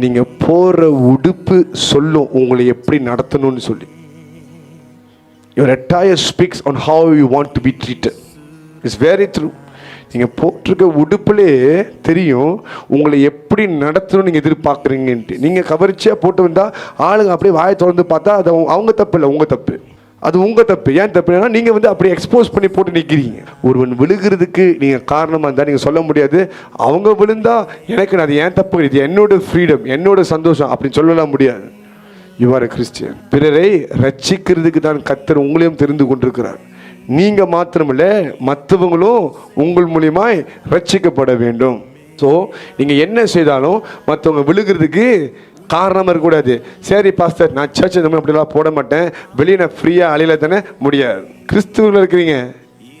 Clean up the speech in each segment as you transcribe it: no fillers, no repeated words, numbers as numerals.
நீங்கள் போகிற உடுப்பு சொல்லும் உங்களை எப்படி நடத்தணும்னு சொல்லி. Your attire speaks on how you want to be treated. It's very true. நீங்கள் போட்டிருக்க உடுப்புலே தெரியும் உங்களை எப்படி நடத்தணும்னு நீங்கள் எதிர்பார்க்குறீங்கன்ட்டு. நீங்கள் கவர்ச்சியாக போட்டு வந்தால் ஆளுங்க அப்படியே வாயை திறந்து பார்த்தா அது அவங்க தப்பு இல்லை, உங்கள் தப்பு. அது உங்கள் தப்பு. ஏன் தப்புனா நீங்கள் அப்படி எக்ஸ்போஸ் பண்ணி போட்டு நிற்கிறீங்க. ஒருவன் விழுகிறதுக்கு நீங்கள் காரணமாக இருந்தால் நீங்கள் சொல்ல முடியாது அவங்க விழுந்தா எனக்கு அது ஏன் தப்பு, இது என்னோட ஃப்ரீடம், என்னோட சந்தோஷம் அப்படின்னு சொல்லலாம் முடியாது. You are a Christian. பிறரை ரட்சிக்கிறதுக்கு தான் கர்த்தர் உங்களையும் தெரிந்து கொண்டிருக்கிறார். நீங்கள் மாத்திரமில்ல மற்றவங்களும் உங்கள் மூலியமாய் ரட்சிக்கப்பட வேண்டும். ஸோ நீங்கள் என்ன செய்தாலும் மற்றவங்க விழுகிறதுக்கு காரணமாக இருக்கக்கூடாது. சரி பாஸ்டர், நான் சர்ச்சை அப்படிலாம் போட மாட்டேன், வெளியே நான் ஃப்ரீயாக அலையில தானே முடியாது. கிறிஸ்துவில் இருக்கிறீங்க,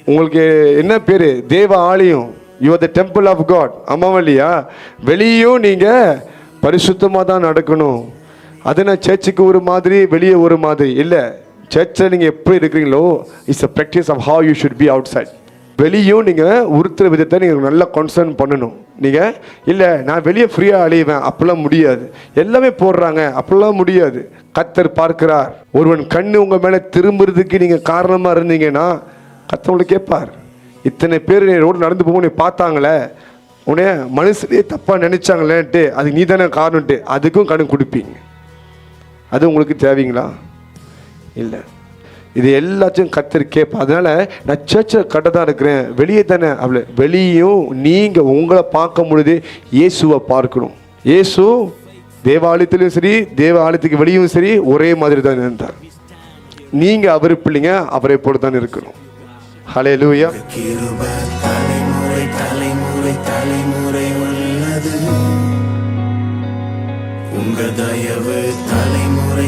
உங்களுக்கு என்ன பேர்? தேவ ஆலயம். You are the temple of God. ஆமாம் இல்லையா? வெளியும் நீங்கள் பரிசுத்தமாக தான் நடக்கணும். அது நான் சர்ச்சுக்கு ஒரு மாதிரி வெளியே ஒரு மாதிரி இல்லை. சர்ச்சில் நீங்கள் எப்படி இருக்கிறீங்களோ it's a practice of how you should be outside. வெளியும் நீங்கள் உறுத்துற விதத்தை நீங்கள் நல்லா கன்சர்ன் பண்ணணும். நீங்கள் இல்லை நான் வெளியே ஃப்ரீயாக அழிவேன் அப்படிலாம் முடியாது, எல்லாமே போடுறாங்க அப்படிலாம் முடியாது. கர்த்தர் பார்க்கிறார். ஒருவன் கண்ணு உங்கள் மேலே திரும்புறதுக்கு நீங்கள் காரணமாக இருந்தீங்கன்னா கர்த்தர் உங்களை கேட்பார். இத்தனை பேர் நீ ரோடு நடந்து போகும் நீ பார்த்தாங்களே, உடனே மனுஷனே தப்பாக நினச்சாங்களேன்ட்டு அதுக்கு நீ தானே காரணம்ட்டு அதுக்கும் கடன் கொடுப்பீங்க. அது உங்களுக்கு தேவைங்களா? இல்லை. இது எல்லாத்தையும் கர்த்தர் கேட்பா. அதனால நான் சர்ச்சில் கட்ட தான் இருக்கிறேன், வெளியே தானே அவ்வளோ. வெளியும் நீங்கள் உங்களை பார்க்கும் பொழுது இயேசுவை பார்க்கணும். இயேசு தேவாலயத்திலும் சரி தேவாலயத்துக்கு வெளியும் சரி ஒரே மாதிரி தான் இருந்தார். நீங்கள் அவர் பிள்ளைங்க அவரை போல தான் இருக்கணும். ஹல்லேலூயா. தலைமுறை தலைமுறை தலைமுறை உள்ளது உங்க தயவு தலைமுறை